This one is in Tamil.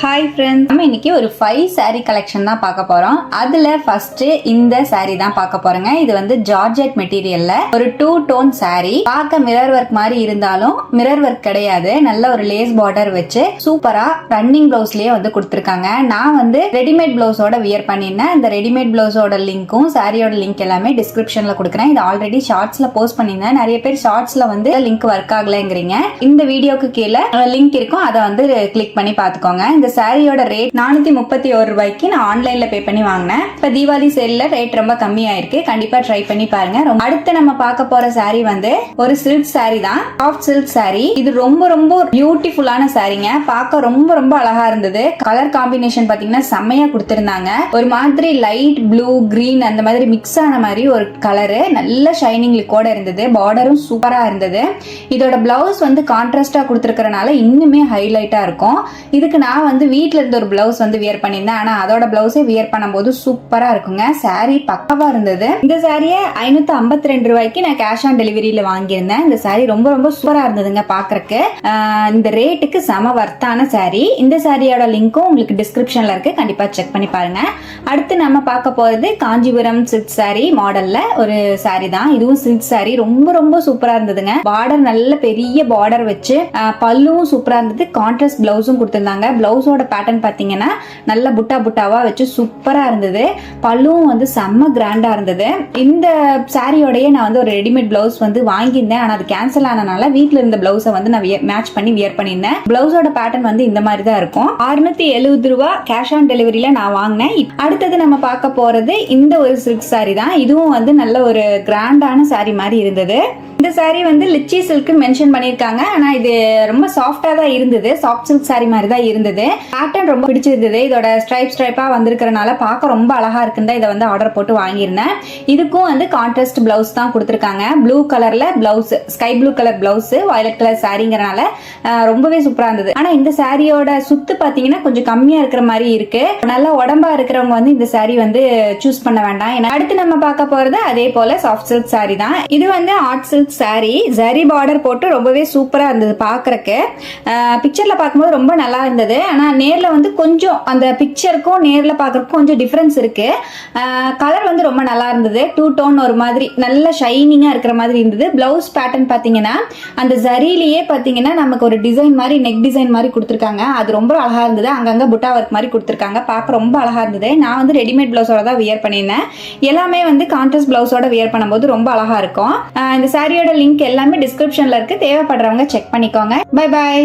ஹாய் ஃப்ரெண்ட்ஸ், நம்ம இன்னைக்கு ஒரு 5 saree கலெக்ஷன் தான் பார்க்க போறோம். அதுல ஃபர்ஸ்ட் இந்த saree தான் பார்க்க போறோங்க. இது வந்து ஜார்ஜெட் மெட்டீரியல்ல ஒரு 2 டோன் saree. பார்க்க மிரர் ஒர்க் மாதிரி இருந்தாலும் மிரர் ஒர்க் கிடையாது. நல்ல ஒரு லேஸ் பார்டர் வச்சு சூப்பரா ரன்னிங் பிளவுஸ்லயே வந்து கொடுத்திருக்காங்க. நான் வந்து ரெடிமேட் பிளவுஸோட வியர் பண்ணிருந்தேன். இந்த ரெடிமேட் பிளவுஸோட லிங்க்கும் சாரியோட லிங்க் எல்லாமே டிஸ்கிரிப்ஷன்ல கொடுக்குறேன். இது ஆல்ரெடி ஷார்ட்ஸ்ல போஸ்ட் பண்ணிருந்தேன். நிறைய பேர் ஷார்ட்ஸ்ல வந்து லிங்க் ஒர்க் ஆகலைங்கிறீங்க. இந்த வீடியோக்கு கீழே லிங்க் இருக்கும், அதை வந்து கிளிக் பண்ணி பாத்துக்கோங்க. இந்த சாரியோட ரேட் 431 ரூபாய்க்கு நான் ஆன்லைன்ல பே பண்ணி வாங்கினேன். இப்ப தீபாவளி சேல்ல ரேட் ரொம்ப கம்மியா இருக்கு. கண்டிப்பா ட்ரை பண்ணி பாருங்க. அடுத்து நம்ம பார்க்க போற சாரி வந்து ஒரு சில்க் சாரி தான், சாஃப்ட் சில்க் சாரி. இது ரொம்ப ரொம்ப பியூட்டிஃபுல்லான சாரிங்க. பார்க்க ரொம்ப ரொம்ப அழகா இருந்தது. கலர் காம்பினேஷன் பாத்தீங்கன்னா செம்மையா கொடுத்திருந்தாங்க. ஒரு மாதிரி லைட் ப்ளூ கிரீன் அந்த மாதிரி மிக்ஸ் ஆன மாதிரி ஒரு கலரு, நல்ல ஷைனிங் லுக்கோட இருந்தது. பார்டரும் சூப்பரா இருந்தது. இதோட பிளவுஸ் வந்து கான்ட்ராஸ்டா கொடுத்திருக்கறனால இன்னுமே ஹைலைட்டா இருக்கும். இதுக்கு நான் வந்து வீட்ல இருந்து ஒரு பிளவுஸ் வந்து வியர் பண்ணியிருந்தேன். ஆனா அதோட பிளவுஸே வியர் பண்ணும்போது சூப்பரா இருக்குங்க. சாரி பக்கவா இருந்தது. இந்த சாரியை 552 ரூபாய்க்கு நான் கேஷ் ஆன் டெலிவரியில வாங்கியிருந்தேன். இந்த சாரி ரொம்ப ரொம்ப சூப்பரா இருந்ததுங்க பாக்குறதுக்கு. இந்த ரேட்டுக்கு சம வர்த்தான சாரி. இந்த சாரியோட லிங்க்கும் உங்களுக்கு டிஸ்கிரிப்ஷன்ல இருக்கு, கண்டிப்பா செக் பண்ணி பாருங்க. அடுத்து நம்ம பார்க்க போறது காஞ்சிபுரம் சில்க் சாரி மாடல்ல ஒரு சாரி தான். இதுவும் சில்க் சாரி, ரொம்ப ரொம்ப சூப்பரா இருந்ததுங்க. பார்டர் நல்ல பெரிய பார்டர் வச்சு பல்லுவும் சூப்பரா இருந்தது. கான்ட்ராஸ்ட் பிளவுஸும் கொடுத்திருந்தாங்க. பிளவுஸோட பேட்டர்ன் பாத்தீங்கன்னா நல்ல புட்டா புட்டாவா வச்சு சூப்பரா இருந்தது. பல்லுவும் வந்து செம்ம கிராண்டா இருந்தது. இந்த சாரியோடய நான் வந்து ஒரு ரெடிமேட் பிளவுஸ் வந்து வாங்கியிருந்தேன். ஆனா அது கேன்சல் ஆனனால வீட்ல இருந்த பிளவுஸை வந்து நான் மேட்ச் பண்ணி வியர் பண்ணியிருந்தேன். பிளவுஸோட பேட்டர்ன் வந்து இந்த மாதிரி தான் இருக்கும். 670 ரூபாய் கேஷ் ஆன் டெலிவரியில நான் வாங்கினேன். அடுத்தது நம்ம பார்க்க போறது இந்த ஒரு சில்க் சாரி தான். இதுவும் வந்து நல்ல ஒரு கிராண்டான சாரி மாதிரி இருந்தது. இந்த சாரி வந்து லிச்சி சில்க் மென்ஷன் பண்ணிருக்காங்க. ஆனா இது ரொம்ப சாஃப்டா தான் இருந்தது. சாஃப்ட் சில்க் சாரி மாதிரி தான் இருந்தது. பேட்டர்ன் ரொம்ப பிடிச்சிருந்தது. இதோட ஸ்ட்ரைப்பா வந்திருக்கிறனால பார்க்க ரொம்ப அழகா இருக்குன்னு இதை வந்து ஆர்டர் போட்டு வாங்கியிருந்தேன். இதுக்கும் வந்து கான்ட்ராஸ்ட் பிளவுஸ் தான் கொடுத்திருக்காங்க. ப்ளூ கலர்ல blouse, sky blue colour blouse, violet colour சாரிங்கிறனால ரொம்பவே சூப்பரா இருந்தது. ஆனா இந்த சாரியோட சுத்து பாத்தீங்கன்னா கொஞ்சம் கம்மியா இருக்கிற மாதிரி இருக்கு. நல்லா உடம்பா இருக்கிறவங்க வந்து இந்த சாரி வந்து சூஸ் பண்ண வேண்டாம். அடுத்து நம்ம பார்க்க போறது அதே போல சாஃப்ட் சில்க் சாரி தான். இது வந்து art silk sorry, zari border போட்டு ரொம்பவே சூப்பரா இருந்தது பாக்குறதுக்கு. பிக்சர்ல பார்க்கும்போது ரொம்ப நல்லா இருந்தது. ஆனா நேர்ல வந்து கொஞ்சம் அந்த பிக்சருக்கும் நேர்ல பாக்குறதுக்கும் கொஞ்சம் டிஃபரன்ஸ் இருக்கு. கலர் வந்து ரொம்ப நல்லா இருந்தது. 2 டோன் ஒரு மாதிரி நல்ல ஷைனிங்கா இருக்கிற மாதிரி இருந்தது. பிளவுஸ் பேட்டர்ன் பாத்தீங்கன்னா அந்த ஜரியிலேயே பாத்தீங்கன்னா நமக்கு ஒரு டிசைன் மாதிரி, நெக் டிசைன் மாதிரி கொடுத்திருக்காங்க. அது ரொம்ப அழகா இருந்தது. அங்கங்க புட்டா ஒர்க் மாதிரி கொடுத்திருக்காங்க. பார்க்க ரொம்ப அழகா இருந்தது. நான் வந்து ரெடிமேட் பிளவுஸோட தான் வியர் பண்ணியிருந்தேன். எல்லாமே வந்து கான்ட்ராஸ்ட் பிளவுஸோட வியர் பண்ணும்போது ரொம்ப அழகா இருக்கும். இந்த சாரியோட லிங்க் எல்லாமே டிஸ்கிரிப்ஷன்ல இருக்கு. தேவைப்படுறவங்க செக் பண்ணிக்கோங்க. Bye by.